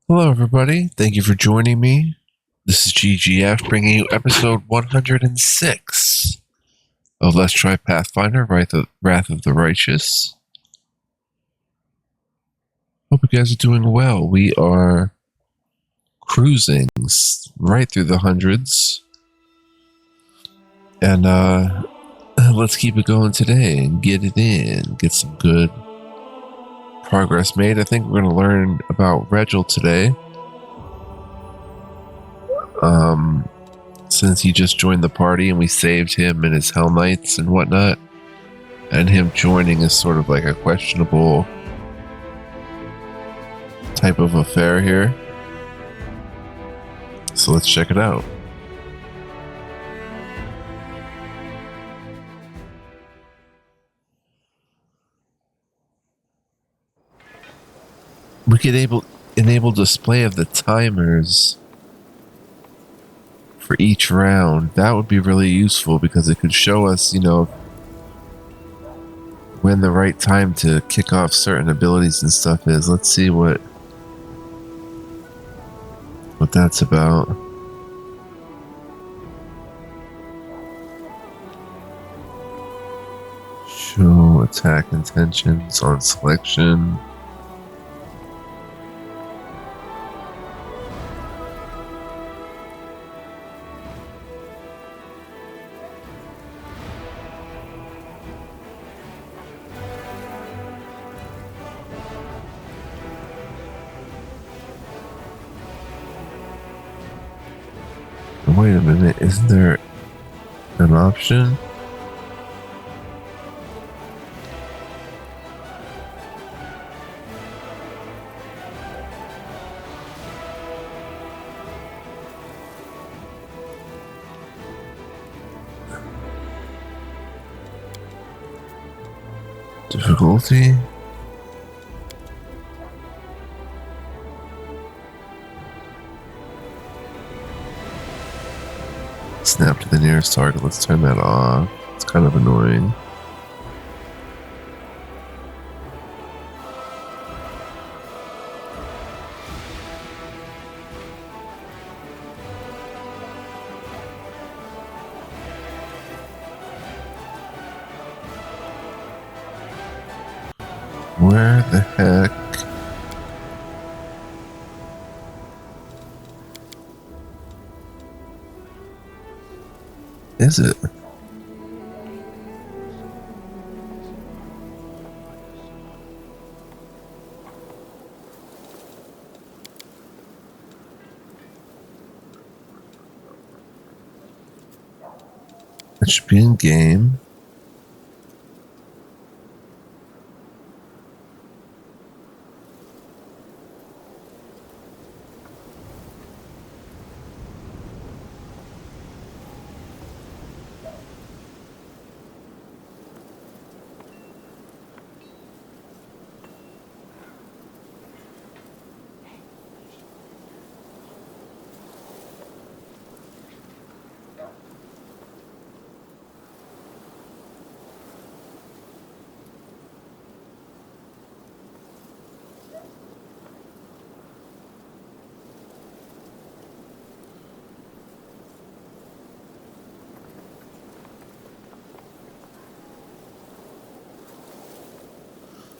Hello, everybody. Thank you for joining me. This is GGF bringing you episode 106 of Let's Try Pathfinder, Wrath of the Righteous. Hope you guys are doing well. We are cruising right through the hundreds. And let's keep it going today and get it in. Get some good progress made. I think we're going to learn about Regill today. Since he just joined the party and we saved him and his Hell Knights and whatnot. And him joining is sort of like a questionable type of affair here. So let's check it out. We could enable display of the timers for each round. That would be really useful because it could show us, when the right time to kick off certain abilities and stuff is. Let's see what that's about. Show attack intentions on selection. Wait a minute, isn't there an option? Difficulty? Snap to the nearest target. Let's turn that off. It's kind of annoying. Where the heck is it? It should be in game.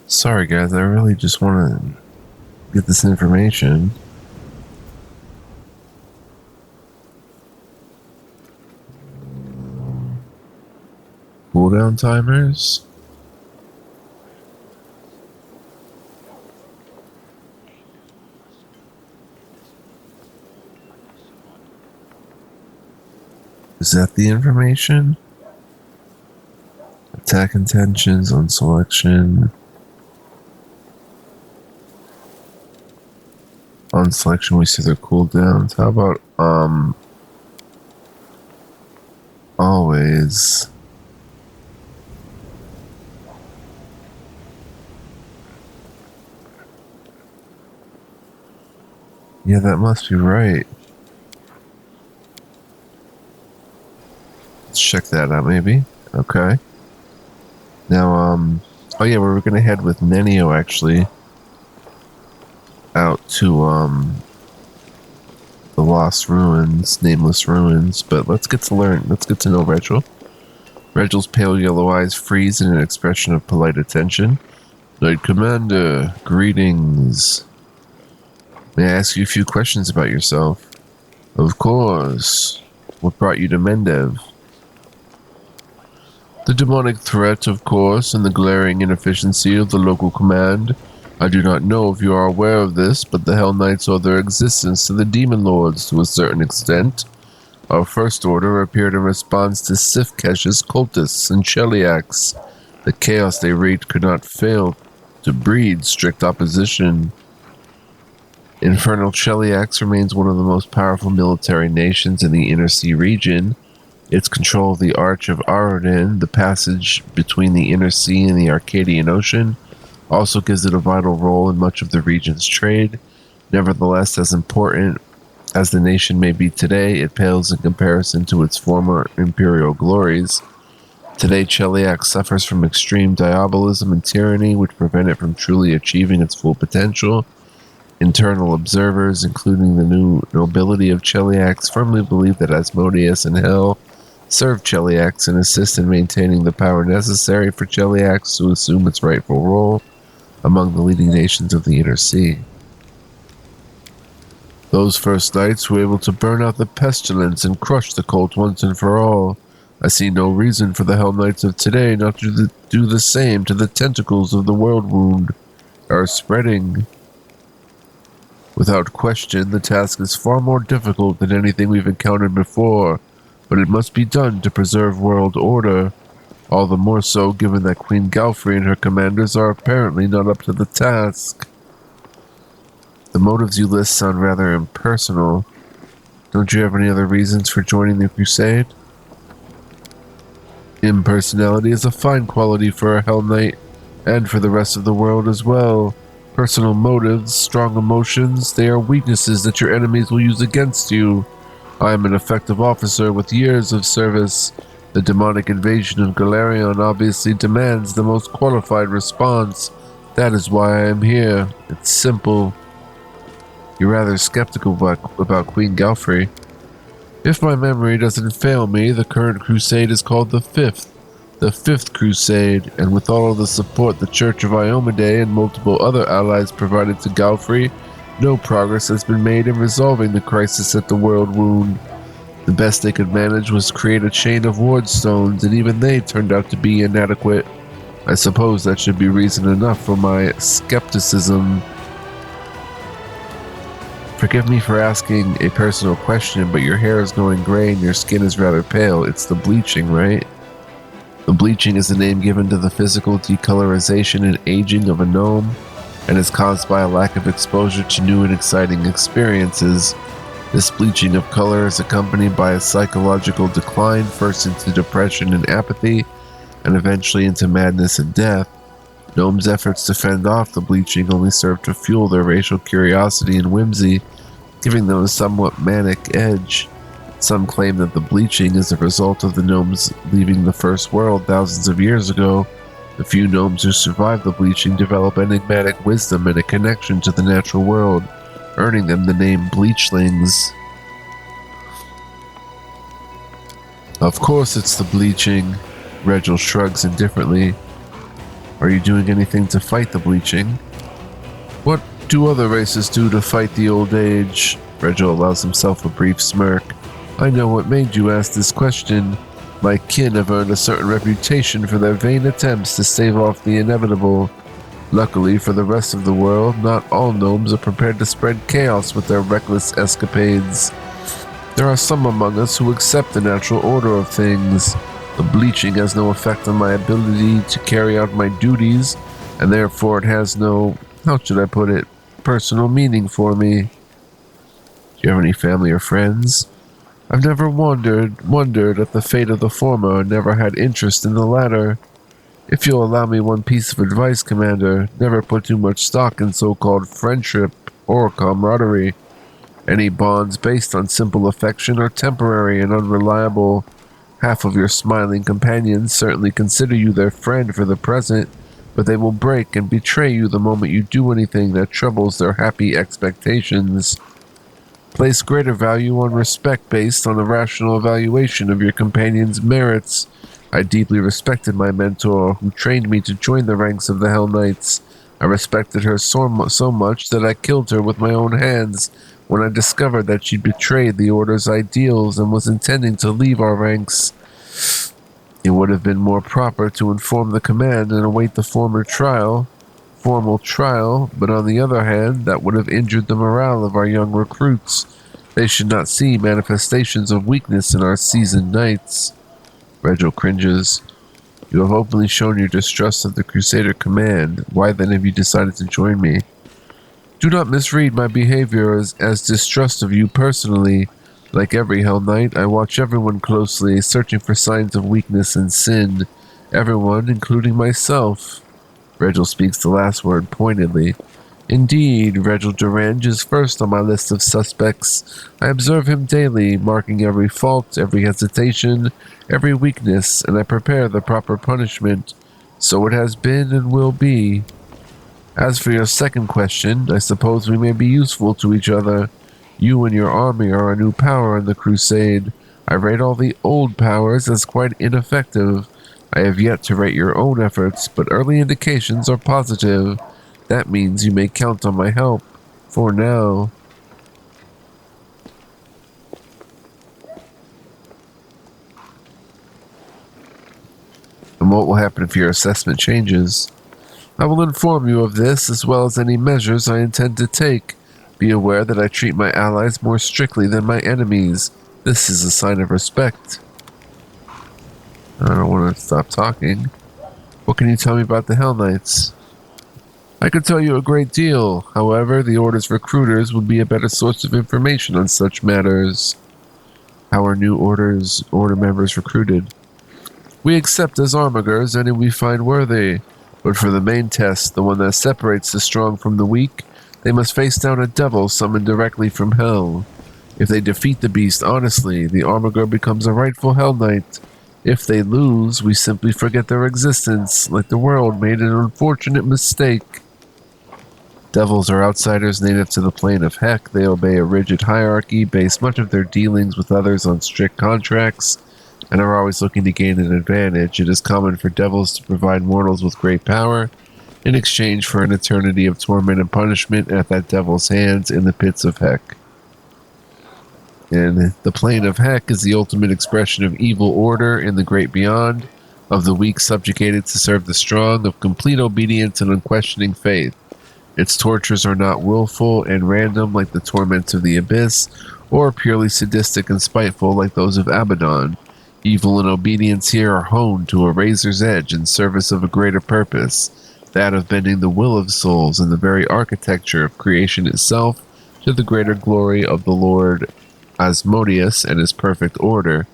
Sorry guys, I really just want to get this information. Cooldown timers? Is that the information? Attack intentions on selection. On selection, we see their cooldowns. How about, always? Yeah, that must be right. Let's check that out, maybe. Okay. Now, oh yeah, we were gonna head with Nenio, actually. out to the Lost Ruins, Nameless Ruins, but let's get to know Regill. Regill's pale yellow eyes freeze in an expression of polite attention. Knight Commander, greetings. May I ask you a few questions about yourself? Of course. What brought you to Mendev? The demonic threat, of course, and the glaring inefficiency of the local command. I do not know if you are aware of this, but the Hell Knights owe their existence to the Demon Lords to a certain extent. Our First Order appeared in response to Sifkesh's cultists and Cheliacs. The chaos they wreaked could not fail to breed strict opposition. Infernal Cheliacs remains one of the most powerful military nations in the Inner Sea region. Its control of the Arch of Arodin, the passage between the Inner Sea and the Arcadian Ocean, also gives it a vital role in much of the region's trade. Nevertheless, as important as the nation may be today, it pales in comparison to its former imperial glories. Today, Cheliac suffers from extreme diabolism and tyranny, which prevent it from truly achieving its full potential. Internal observers, including the new nobility of Cheliacs, firmly believe that Asmodeus and Hell serve Cheliacs and assist in maintaining the power necessary for Cheliacs to assume its rightful role among the leading nations of the Inner Sea. Those first knights were able to burn out the pestilence and crush the cult once and for all. I see no reason for the Hell Knights of today not to do the same to the tentacles of the world wound are spreading. Without question, the task is far more difficult than anything we've encountered before, but it must be done to preserve world order. All the more so given that Queen Galfrey and her commanders are apparently not up to the task. The motives you list sound rather impersonal. Don't you have any other reasons for joining the crusade? Impersonality is a fine quality for a Hell Knight, and for the rest of the world as well. Personal motives, strong emotions, they are weaknesses that your enemies will use against you. I am an effective officer with years of service. The demonic invasion of Galarion obviously demands the most qualified response. That is why I am here. It's simple. You're rather skeptical about Queen Galfrey. If my memory doesn't fail me, the current crusade is called the Fifth Crusade, and with all of the support the Church of Iomedae and multiple other allies provided to Galfrey, no progress has been made in resolving the crisis at the World Wound. The best they could manage was create a chain of ward stones, and even they turned out to be inadequate. I suppose that should be reason enough for my skepticism. Forgive me for asking a personal question, but your hair is going gray and your skin is rather pale. It's the bleaching, right? The bleaching is the name given to the physical decolorization and aging of a gnome, and is caused by a lack of exposure to new and exciting experiences. This bleaching of color is accompanied by a psychological decline, first into depression and apathy, and eventually into madness and death. Gnomes' efforts to fend off the bleaching only serve to fuel their racial curiosity and whimsy, giving them a somewhat manic edge. Some claim that the bleaching is a result of the gnomes leaving the First World thousands of years ago. The few gnomes who survive the bleaching develop enigmatic wisdom and a connection to the natural world, earning them the name Bleachlings. Of course it's the bleaching, Regill shrugs indifferently. Are you doing anything to fight the bleaching? What do other races do to fight the old age? Regill allows himself a brief smirk. I know what made you ask this question. My kin have earned a certain reputation for their vain attempts to stave off the inevitable. Luckily for the rest of the world, not all gnomes are prepared to spread chaos with their reckless escapades. There are some among us who accept the natural order of things. The bleaching has no effect on my ability to carry out my duties, and therefore it has no, how should I put it, personal meaning for me. Do you have any family or friends? I've never wondered at the fate of the former, and never had interest in the latter. If you'll allow me one piece of advice, Commander, never put too much stock in so-called friendship or camaraderie. Any bonds based on simple affection are temporary and unreliable. Half of your smiling companions certainly consider you their friend for the present, but they will break and betray you the moment you do anything that troubles their happy expectations. Place greater value on respect based on a rational evaluation of your companion's merits. I deeply respected my mentor, who trained me to join the ranks of the Hell Knights. I respected her so much that I killed her with my own hands when I discovered that she'd betrayed the Order's ideals and was intending to leave our ranks. It would have been more proper to inform the command and await the formal trial, but on the other hand, that would have injured the morale of our young recruits. They should not see manifestations of weakness in our seasoned knights. Regill cringes. You have openly shown your distrust of the Crusader command. Why then have you decided to join me? Do not misread my behavior as distrust of you personally. Like every Hell Knight, I watch everyone closely, searching for signs of weakness and sin. Everyone, including myself. Regill speaks the last word pointedly. Indeed, Regill Durange is first on my list of suspects. I observe him daily, marking every fault, every hesitation, every weakness, and I prepare the proper punishment. So it has been and will be. As for your second question, I suppose we may be useful to each other. You and your army are a new power in the crusade. I rate all the old powers as quite ineffective. I have yet to rate your own efforts, but early indications are positive. That means you may count on my help. For now. And what will happen if your assessment changes? I will inform you of this, as well as any measures I intend to take. Be aware that I treat my allies more strictly than my enemies. This is a sign of respect. I don't want to stop talking. What can you tell me about the Hell Knights? I could tell you a great deal. However, the Order's recruiters would be a better source of information on such matters. How are new Order members recruited? We accept as armigers any we find worthy. But for the main test, the one that separates the strong from the weak, they must face down a devil summoned directly from hell. If they defeat the beast honestly, the armiger becomes a rightful Hell Knight. If they lose, we simply forget their existence, like the world made an unfortunate mistake. Devils are outsiders native to the plane of Heck. They obey a rigid hierarchy, base much of their dealings with others on strict contracts, and are always looking to gain an advantage. It is common for devils to provide mortals with great power in exchange for an eternity of torment and punishment at that devil's hands in the pits of Heck. And the plane of Heck is the ultimate expression of evil order in the great beyond, of the weak subjugated to serve the strong, of complete obedience and unquestioning faith. Its tortures are not willful and random like the torments of the abyss, or purely sadistic and spiteful like those of Abaddon. Evil and obedience here are honed to a razor's edge in service of a greater purpose, that of bending the will of souls and the very architecture of creation itself to the greater glory of the Lord Asmodeus and his perfect order.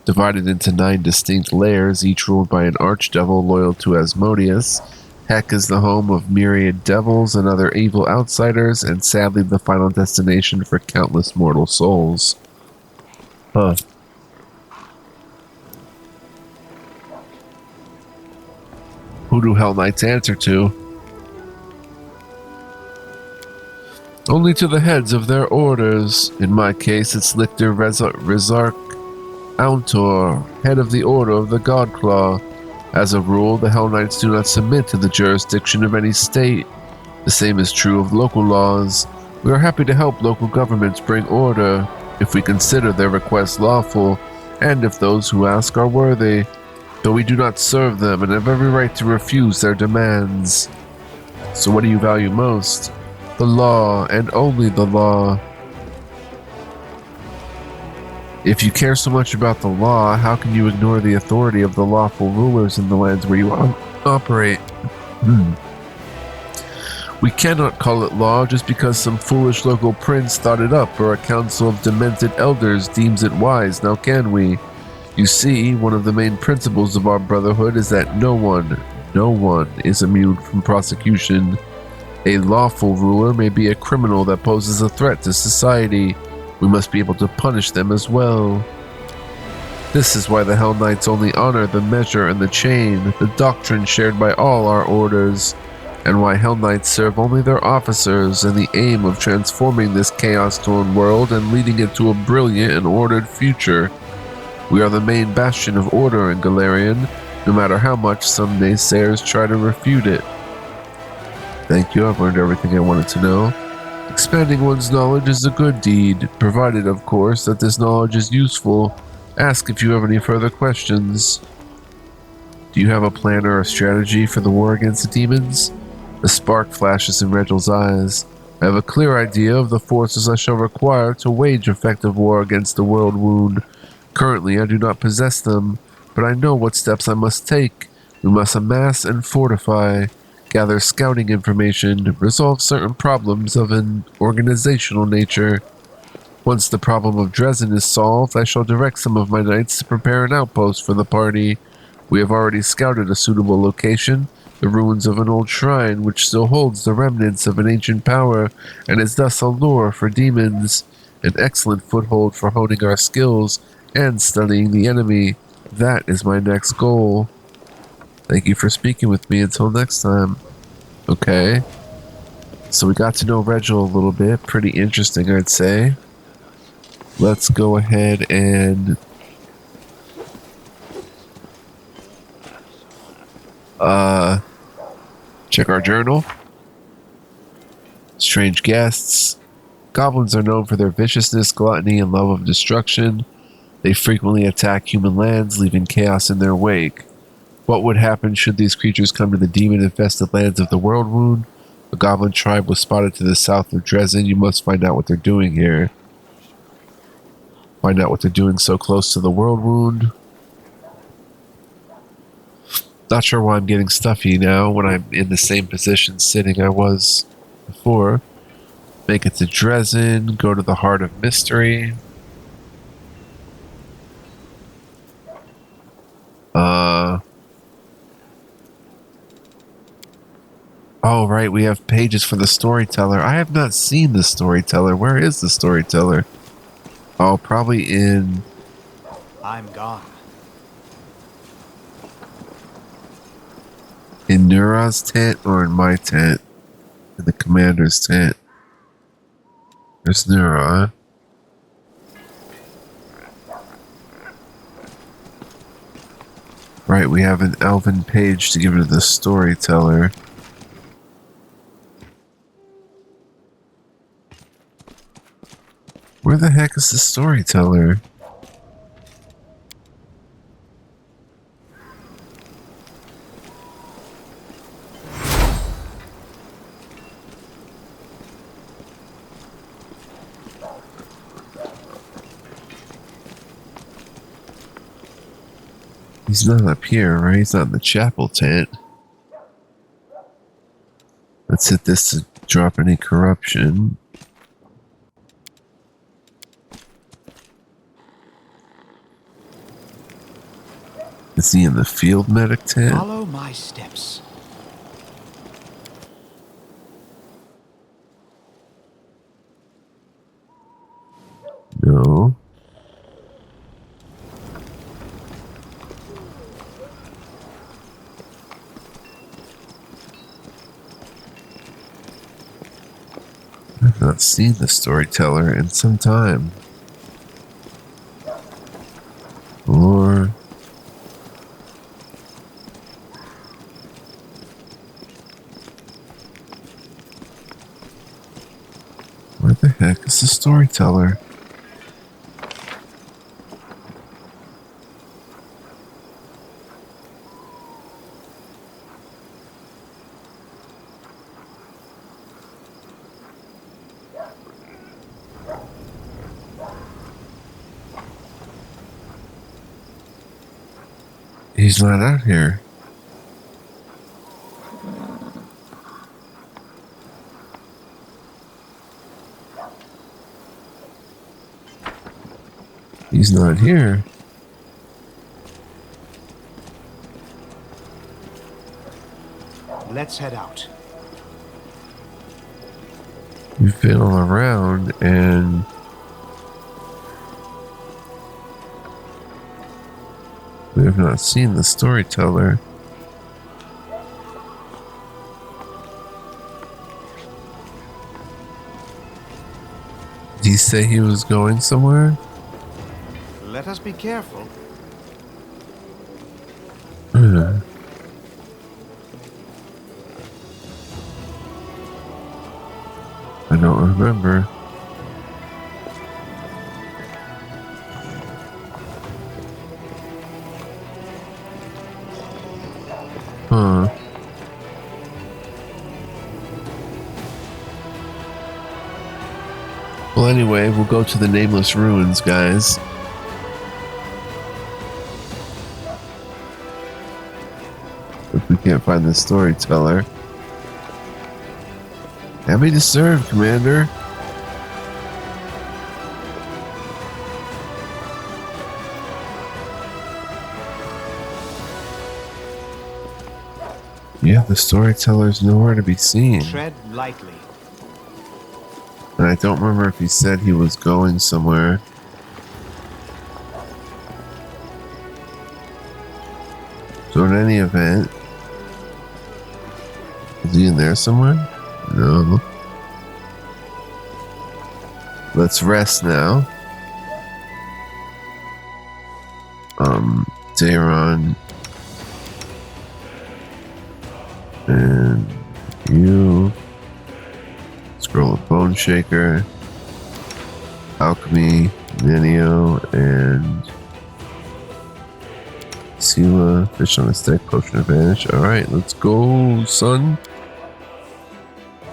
Divided into 9 distinct layers, each ruled by an archdevil loyal to Asmodeus, Heck is the home of myriad devils and other evil outsiders, and sadly the final destination for countless mortal souls. Huh. Who do Hell Knights answer to? Only to the heads of their orders. In my case, it's Lictor Rizark Auntor, head of the Order of the Godclaw. As a rule, the Hell Knights do not submit to the jurisdiction of any state. The same is true of local laws. We are happy to help local governments bring order, if we consider their requests lawful, and if those who ask are worthy, though we do not serve them and have every right to refuse their demands. So what do you value most? The law, and only the law. If you care so much about the law, how can you ignore the authority of the lawful rulers in the lands where you operate? We cannot call it law just because some foolish local prince thought it up or a council of demented elders deems it wise, now can we? You see, one of the main principles of our brotherhood is that no one is immune from prosecution. A lawful ruler may be a criminal that poses a threat to society. We must be able to punish them as well. This is why the Hell Knights only honor the measure and the chain, the doctrine shared by all our orders, and why Hell Knights serve only their officers in the aim of transforming this chaos-torn world and leading it to a brilliant and ordered future. We are the main bastion of order in Galarian, no matter how much some naysayers try to refute it. Thank you, I've learned everything I wanted to know. Expanding one's knowledge is a good deed, provided, of course, that this knowledge is useful. Ask if you have any further questions. Do you have a plan or a strategy for the war against the demons? A spark flashes in Regill's eyes. I have a clear idea of the forces I shall require to wage effective war against the world wound. Currently, I do not possess them, but I know what steps I must take. We must amass and fortify, gather scouting information, resolve certain problems of an organizational nature. Once the problem of Dresden is solved, I shall direct some of my knights to prepare an outpost for the party. We have already scouted a suitable location, the ruins of an old shrine which still holds the remnants of an ancient power and is thus a lure for demons, an excellent foothold for honing our skills and studying the enemy. That is my next goal. Thank you for speaking with me. Until next time. Okay. So we got to know Regill a little bit. Pretty interesting, I'd say. Let's go ahead and check our journal. Strange guests. Goblins are known for their viciousness, gluttony, and love of destruction. They frequently attack human lands, leaving chaos in their wake. What would happen should these creatures come to the demon-infested lands of the World Wound? A goblin tribe was spotted to the south of Dresden. You must find out what they're doing here. Find out what they're doing so close to the World Wound. Not sure why I'm getting stuffy now when I'm in the same position sitting I was before. Make it to Dresden. Go to the Heart of Mystery. Oh, right, we have pages for the storyteller. I have not seen the storyteller. Where is the storyteller? Oh, probably in... I'm gone. In Nura's tent or in my tent? In the commander's tent. There's Nura. Right, we have an elven page to give to the storyteller. Where the heck is the storyteller? He's not up here, right? He's not in the chapel tent. Let's hit this to drop any corruption. Is he in the field medic tent? Follow my steps. No. I've not seen the storyteller in some time. Or... where the heck is the storyteller? He's not out here. He's not here. Let's head out. We've been all around and... We have not seen the storyteller. Did he say he was going somewhere? Let us be careful. I don't remember. Huh. Well, anyway, we'll go to the Nameless Ruins, guys. If we can't find the storyteller. Happy to serve, Commander. Yeah, the storyteller's nowhere to be seen. Tread lightly. And I don't remember if he said he was going somewhere. So in any event, is he in there somewhere? No. Let's rest now. Daron. And you. Scroll of Bone Shaker. Alchemy. Nenio. And Sila. Fish on a stick. Potion advantage. Alright, let's go, son.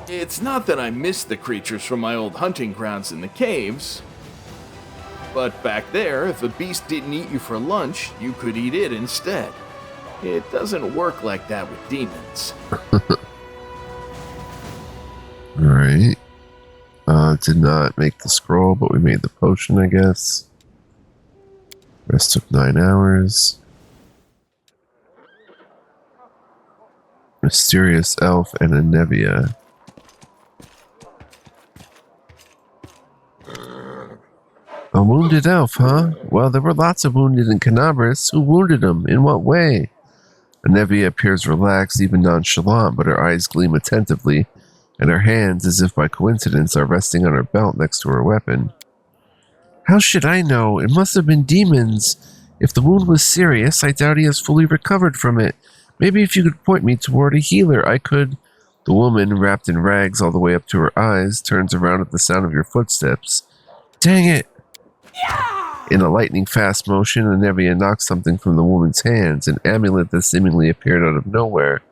It's not that I miss the creatures from my old hunting grounds in the caves. But back there, if a beast didn't eat you for lunch, you could eat it instead. It doesn't work like that with demons. Alright. Did not make the scroll, but we made the potion, I guess. Rest took 9 hours. Mysterious elf and a Nevia. A wounded elf, huh? Well, there were lots of wounded in Canabras. Who wounded him? In what way? Nevia appears relaxed, even nonchalant, but her eyes gleam attentively, and her hands, as if by coincidence, are resting on her belt next to her weapon. How should I know? It must have been demons. If the wound was serious, I doubt he has fully recovered from it. Maybe if you could point me toward a healer, I could... The woman, wrapped in rags all the way up to her eyes, turns around at the sound of your footsteps. Dang it! In a lightning-fast motion, Nevia knocks something from the woman's hands, an amulet that seemingly appeared out of nowhere.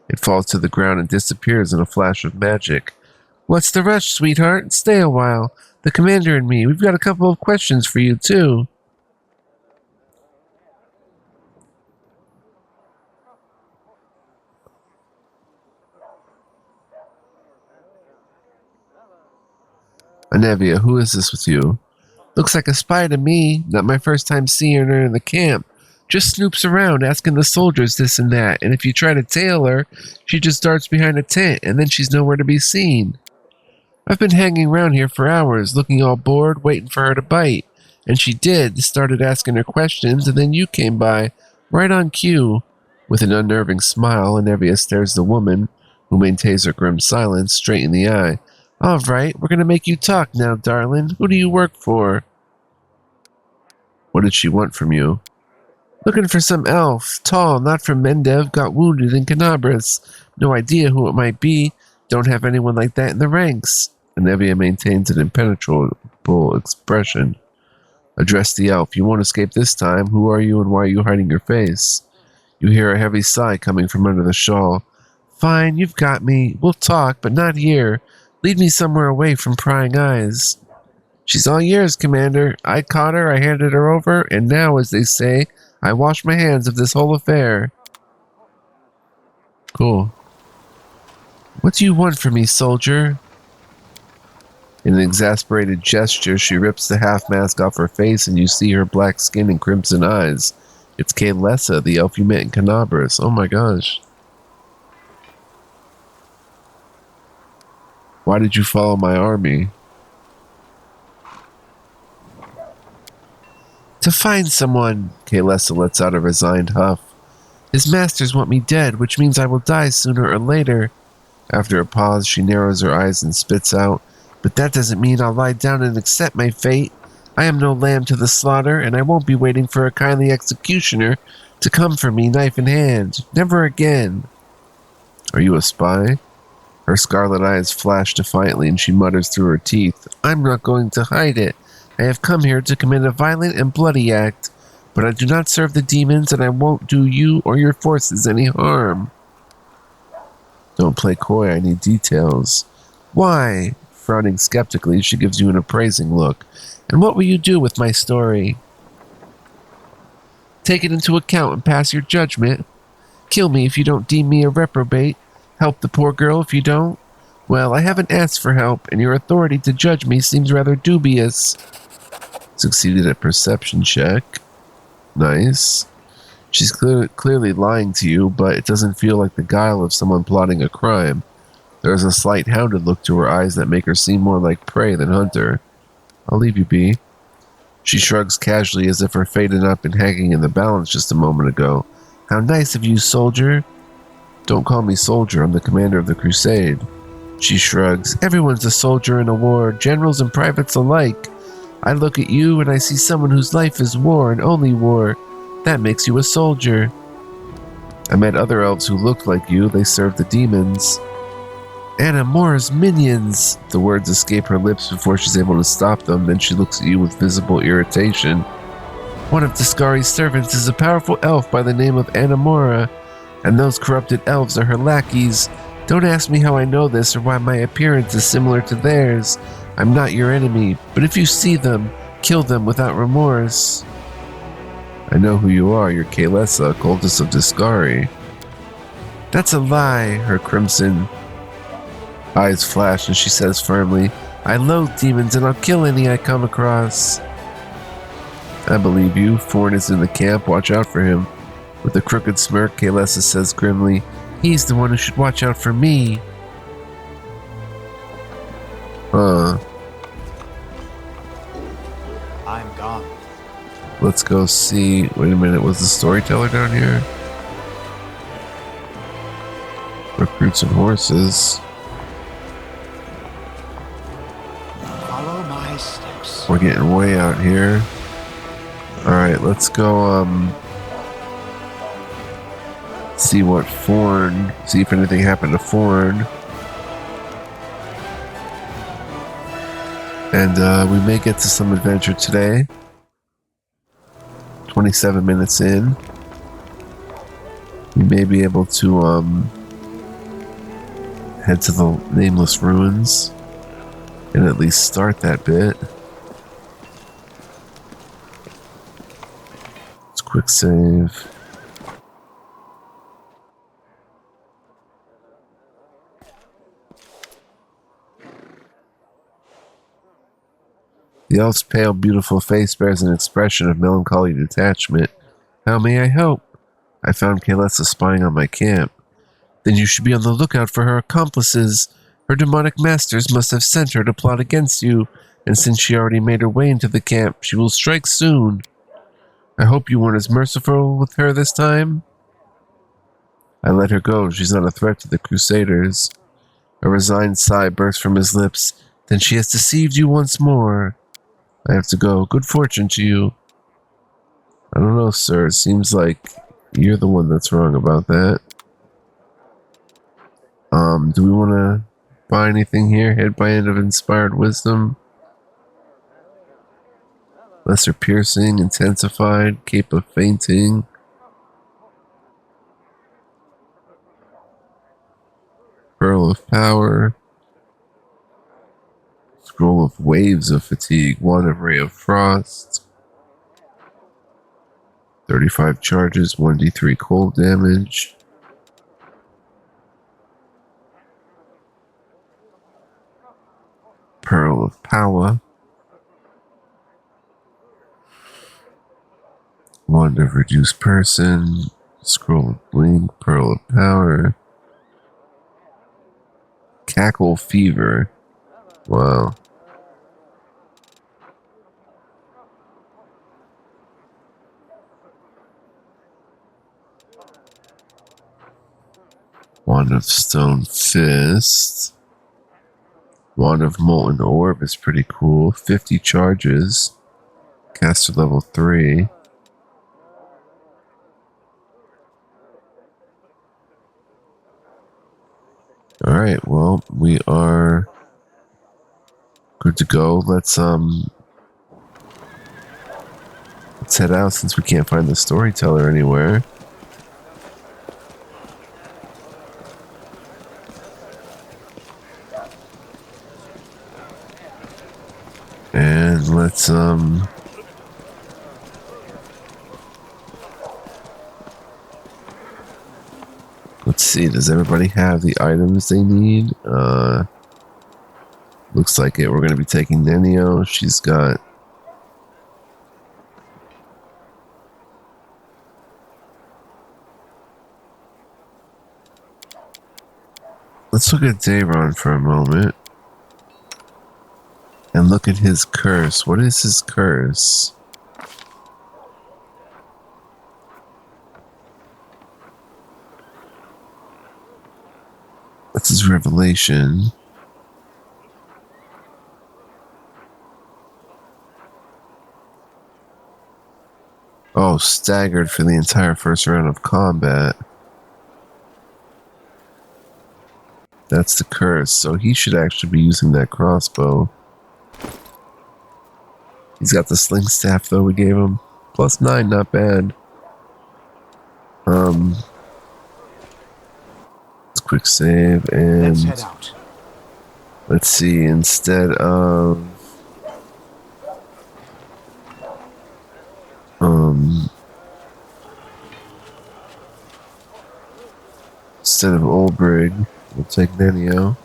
It falls to the ground and disappears in a flash of magic. What's the rush, sweetheart? Stay a while. The commander and me, we've got a couple of questions for you, too. Nevia, who is this with you? Looks like a spy to me. Not my first time seeing her in the camp. Just snoops around asking the soldiers this and that, and if you try to tail her, she just darts behind a tent, and then she's nowhere to be seen. I've been hanging around here for hours, looking all bored, waiting for her to bite. And she did, started asking her questions, and then you came by, right on cue. With an unnerving smile, Nevia stares the woman, who maintains her grim silence, straight in the eye. All right, we're going to make you talk now, darling. Who do you work for? What did she want from you? Looking for some elf, tall, not from Mendev, got wounded in Canabras. No idea who it might be. Don't have anyone like that in the ranks. Nevia maintains an impenetrable expression. Address the elf. You won't escape this time. Who are you and why are you hiding your face? You hear a heavy sigh coming from under the shawl. Fine, you've got me. We'll talk, but not here. Lead me somewhere away from prying eyes. She's all yours, Commander. I caught her, I handed her over, and now, as they say, I wash my hands of this whole affair. Cool. What do you want from me, soldier? In an exasperated gesture, she rips the half-mask off her face, and you see her black skin and crimson eyes. It's Kaylessa, the elf you met in Canabras. Oh my gosh. Why did you follow my army? To find someone, Kaelessa lets out a resigned huff. His masters want me dead, which means I will die sooner or later. After a pause, she narrows her eyes and spits out, but that doesn't mean I'll lie down and accept my fate. I am no lamb to the slaughter, and I won't be waiting for a kindly executioner to come for me knife in hand. Never again. Are you a spy? Her scarlet eyes flash defiantly and she mutters through her teeth, I'm not going to hide it. I have come here to commit a violent and bloody act, but I do not serve the demons and I won't do you or your forces any harm. Don't play coy, I need details. Why? Frowning skeptically, she gives you an appraising look. And what will you do with my story? Take it into account and pass your judgment. Kill me if you don't deem me a reprobate. Help the poor girl if you don't. Well, I haven't asked for help, and your authority to judge me seems rather dubious. Succeeded at perception check. Nice. She's clearly lying to you, but it doesn't feel like the guile of someone plotting a crime. There is a slight hounded look to her eyes that make her seem more like prey than hunter. I'll leave you be. She shrugs casually as if her fate had not been hanging in the balance just a moment ago. How nice of you, soldier. Don't call me soldier, I'm the commander of the crusade. She shrugs. Everyone's a soldier in a war, generals and privates alike. I look at you and I see someone whose life is war and only war. That makes you a soldier. I met other elves who looked like you. They served the demons. Anamora's minions! The words escape her lips before she's able to stop them. Then she looks at you with visible irritation. One of Discari's servants is a powerful elf by the name of Anamora, and those corrupted elves are her lackeys. Don't ask me how I know this or why my appearance is similar to theirs. I'm not your enemy, but if you see them, kill them without remorse. I know who you are. You're Kaelessa, cultist of Discari. That's a lie, her crimson eyes flash, and she says firmly, I loathe demons and I'll kill any I come across. I believe you. Thorn is in the camp. Watch out for him. With a crooked smirk, Kaelessa says grimly, he's the one who should watch out for me. I'm gone. Let's go see. Wait a minute, was the storyteller down here? Recruits and horses. Follow my steps. We're getting way out here. Alright, let's go, see what Forn, see if anything happened to Forn. And, we may get to some adventure today. 27 minutes in. We may be able to, head to the Nameless Ruins and at least start that bit. Let's quick save. The elf's pale, beautiful face bears an expression of melancholy detachment. How may I help? I found Kaelessa spying on my camp. Then you should be on the lookout for her accomplices. Her demonic masters must have sent her to plot against you, and since she already made her way into the camp, she will strike soon. I hope you weren't as merciful with her this time. I let her go. She's not a threat to the Crusaders. A resigned sigh burst from his lips. Then she has deceived you once more. I have to go. Good fortune to you. I don't know, sir. It seems like you're the one that's wrong about that. Do we want to buy anything here? Headband of Inspired Wisdom. Lesser Piercing, Intensified, Cape of Fainting. Pearl of Power. Scroll of Waves of Fatigue, Wand of Ray of Frost. 35 charges, 1d3 cold damage. Pearl of Power. Wand of Reduced Person. Scroll of Blink, Pearl of Power. Cackle Fever. Wow. Wand of Stone Fist. Wand of Molten Orb is pretty cool. 50 charges. Caster level 3. Alright, well, we are good to go. Let's head out since we can't find the storyteller anywhere. And let's see, does everybody have the items they need? Looks like it. We're going to be taking Nenio. She's got... Let's look at Dayron for a moment. And look at his curse. What is his curse? What's his revelation? Oh, staggered for the entire first round of combat. That's the curse, so he should actually be using that crossbow. He's got the sling staff though we gave him. +9, not bad. Let's quick save and Let's head out. Let's see, instead of Olbrig, we'll take Nenio.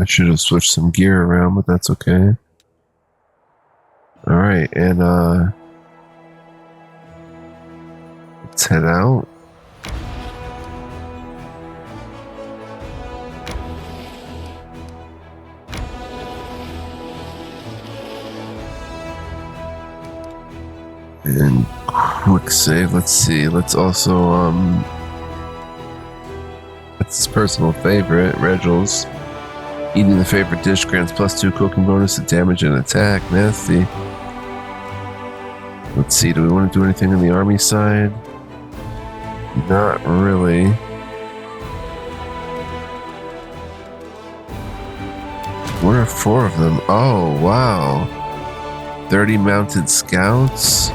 I should have switched some gear around, but that's okay. Alright, and let's head out. And quick save, let's see. Let's also that's his personal favorite, Regill's. Eating the favorite dish grants +2 cooking bonus to damage and attack. Nasty. Let's see, do we want to do anything on the army side? Not really. Where are 4 of them? Oh, wow. 30 mounted scouts.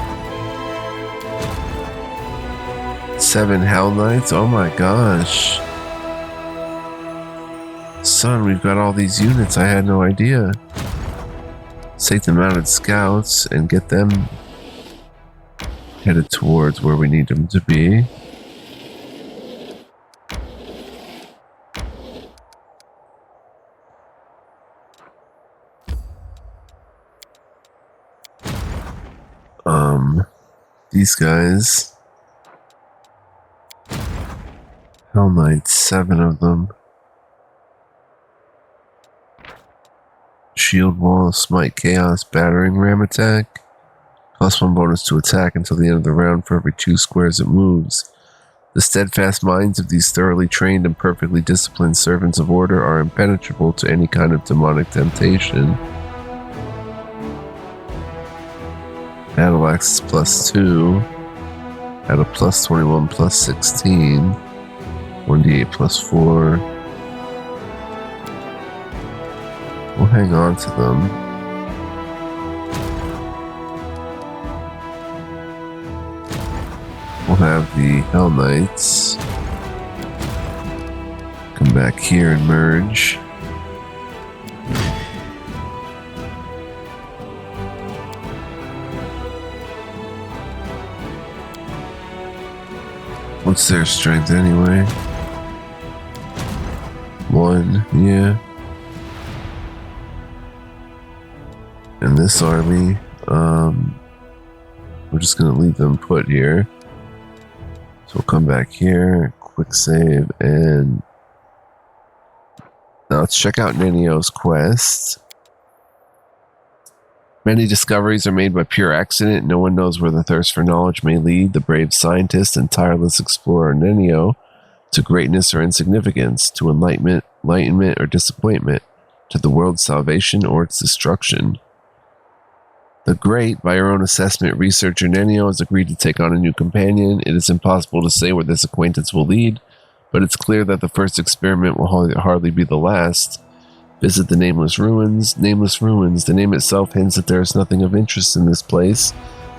7 Hell Knights. Oh my gosh. Son, we've got all these units. I had no idea. Let's take the mounted scouts and get them headed towards where we need them to be. These guys. Hell Knights, 7 of them. Shield Wall, Smite Chaos, Battering Ram attack. +1 bonus to attack until the end of the round for every 2 squares it moves. The steadfast minds of these thoroughly trained and perfectly disciplined servants of order are impenetrable to any kind of demonic temptation. Battle Axe is +2. At a +21, +16. 1d8 +4. We'll hang on to them. We'll have the Hell Knights come back here and merge. What's their strength anyway? 1, yeah. And this army, we're just gonna leave them put here. So we'll come back here, quick save, and now let's check out Nenio's quest. Many discoveries are made by pure accident. No one knows where the thirst for knowledge may lead the brave scientist and tireless explorer Nenio to greatness or insignificance, to enlightenment or disappointment, to the world's salvation or its destruction. The great, by her own assessment, researcher Nenio has agreed to take on a new companion. It is impossible to say where this acquaintance will lead, but it's clear that the first experiment will hardly be the last. Visit the Nameless Ruins. Nameless Ruins. The name itself hints that there is nothing of interest in this place,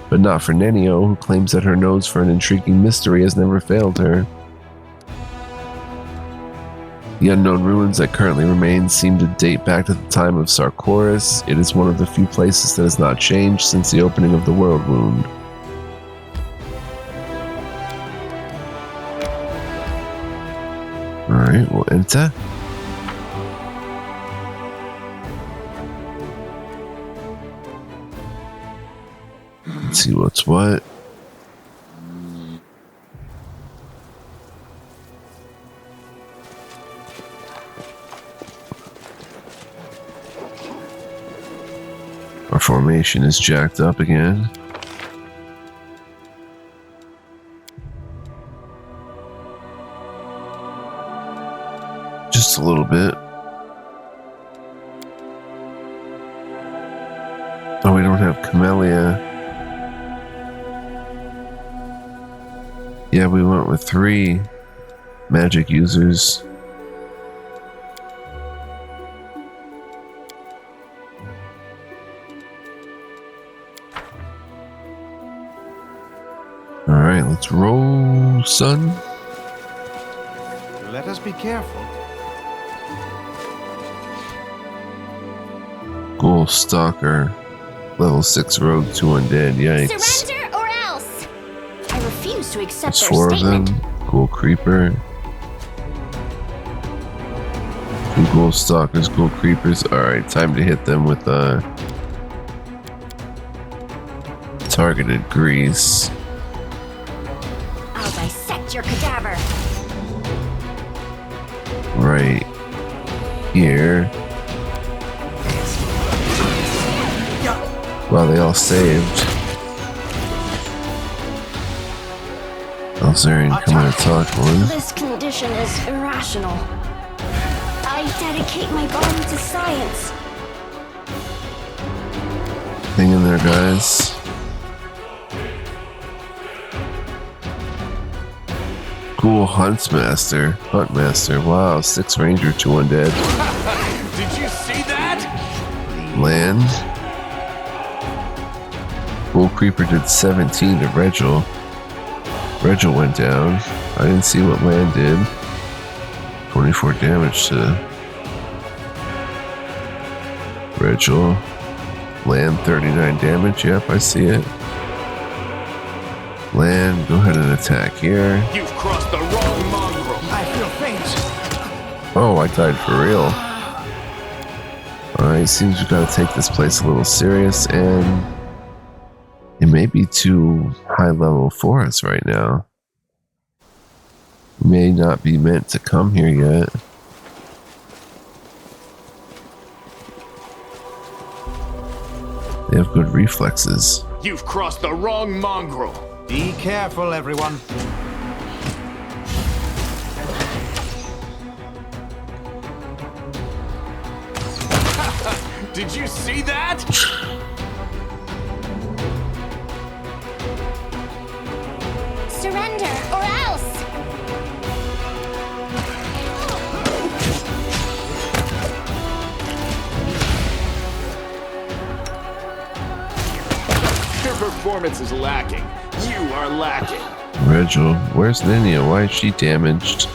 but not for Nenio, who claims that her nose for an intriguing mystery has never failed her. The unknown ruins that currently remain seem to date back to the time of Sarkoris. It is one of the few places that has not changed since the opening of the World Wound. Alright, we'll enter. Let's see what's what. Our formation is jacked up again. Just a little bit. Oh, we don't have Camellia. Yeah, we went with 3 magic users. Alright, let's roll, son. Let us be careful. Ghoul Stalker. Level 6 rogue, 2 undead. Yikes. Surrender or else! I refuse to accept There's their 4 of statement. them. Ghoul Creeper. 2 Ghoul Stalkers, Ghoul Creepers. Alright, time to hit them with targeted grease. I'll dissect your cadaver. Right here. Wow, they all saved. Alzarian, come and attack one. This condition is irrational. I dedicate my body to science. Hang in there, guys. Cool Huntmaster. Wow, 6 Ranger, 2 undead. Did you see that? Land. Ghoul Creeper did 17 to Regill. Regill went down. I didn't see what Land did. 24 damage to Regill. Land 39 damage. Yep, I see it. Land, go ahead and attack here. You've crossed the wrong mongrel. I feel faint. Oh, I died for real. Alright, seems we've got to take this place a little serious, and it may be too high level for us right now. We may not be meant to come here yet. They have good reflexes. You've crossed the wrong mongrel. Be careful, everyone. Did you see that? Surrender or else! Your performance is lacking. You are lacking. Regill, where's Nenio? Why is she damaged?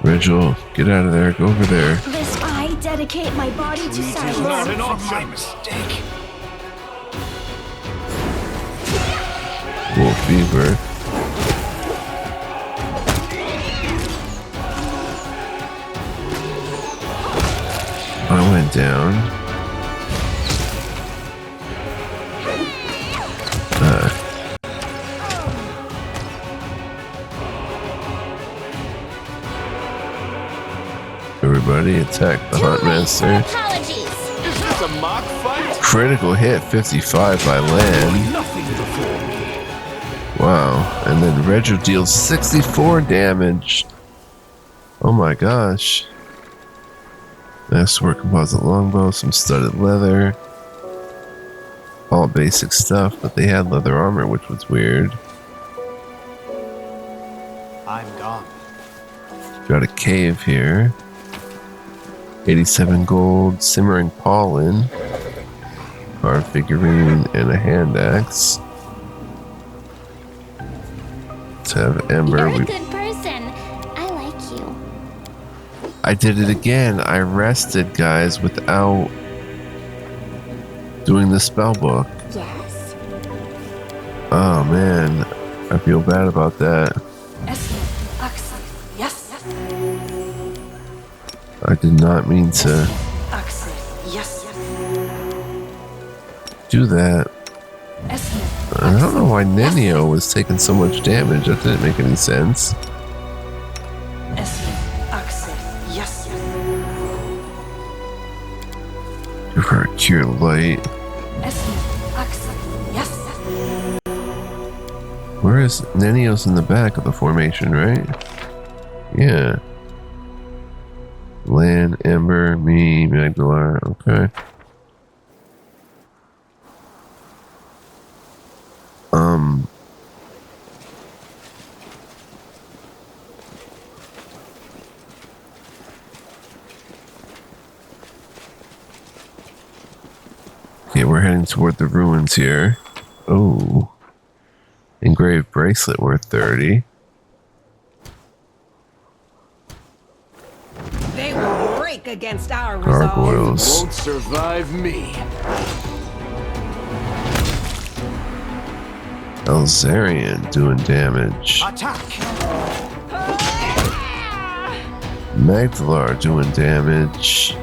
Regill, get out of there. Go over there. This I dedicate my body to science. Not an From option. my mistake. Wolf Fever. I went down. Everybody attack the Hunt Master. Apologies. Is this a mock fight? Critical hit 55 by land. Nothing before me. Wow. And then Regill deals 64 damage. Oh my gosh. Masterwork composite longbow, some studded leather. All basic stuff, but they had leather armor, which was weird. I'm gone. Got a cave here. 87 gold, simmering pollen, carved figurine, and a hand axe. Let's have Ember. You're a good person. I like you. I did it again. I rested, guys, without doing the spell book. Yes. Oh man, I feel bad about that. Yes. I did not mean to Yes. do that. I don't know why Nenio was taking so much damage. That didn't make any sense. Yes. Give her a cure light. Yes. Where is Nenio's in the back of the formation, right? Yeah. Lan, Ember, me, Magdalar. Okay. Okay, we're heading toward the ruins here. Oh. Engraved bracelet worth 30. They will break against our resolve. Gargoyles. Won't survive me. Elzarian doing damage. Attack! Magdalar doing damage.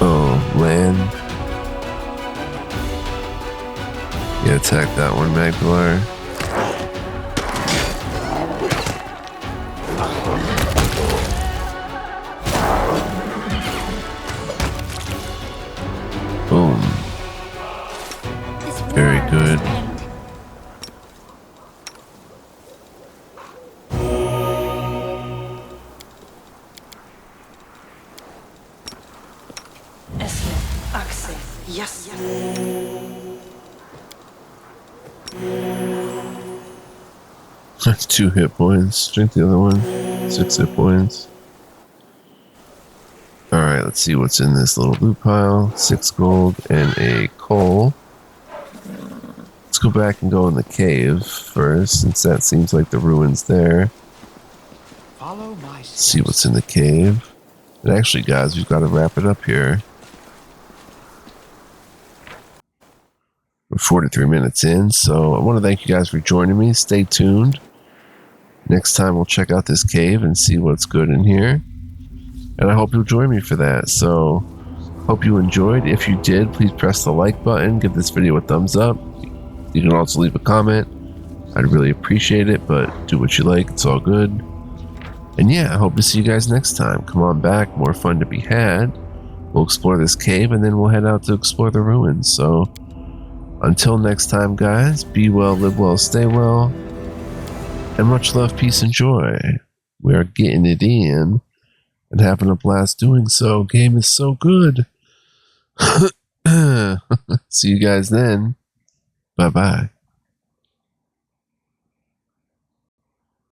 Oh, Lan. Yeah, attack that one, Magdalar. Boom. Very good. Yes. 2 hit points. Drink the other one. 6 hit points. Alright, let's see what's in this little loot pile. 6 gold and a coal. Let's go back and go in the cave first, since that seems like the ruins there. Follow my Let's see what's in the cave. And actually, guys, we've got to wrap it up here. We're 43 minutes in, so I want to thank you guys for joining me. Stay tuned. Next time we'll check out this cave and see what's good in here. And I hope you'll join me for that. So, hope you enjoyed. If you did, please press the like button. Give this video a thumbs up. You can also leave a comment. I'd really appreciate it, but do what you like. It's all good. And yeah, I hope to see you guys next time. Come on back. More fun to be had. We'll explore this cave, and then we'll head out to explore the ruins. So, until next time, guys, be well, live well, stay well. And much love, peace, and joy. We are getting it in and having a blast doing so. Game is so good. See you guys then. Bye-bye.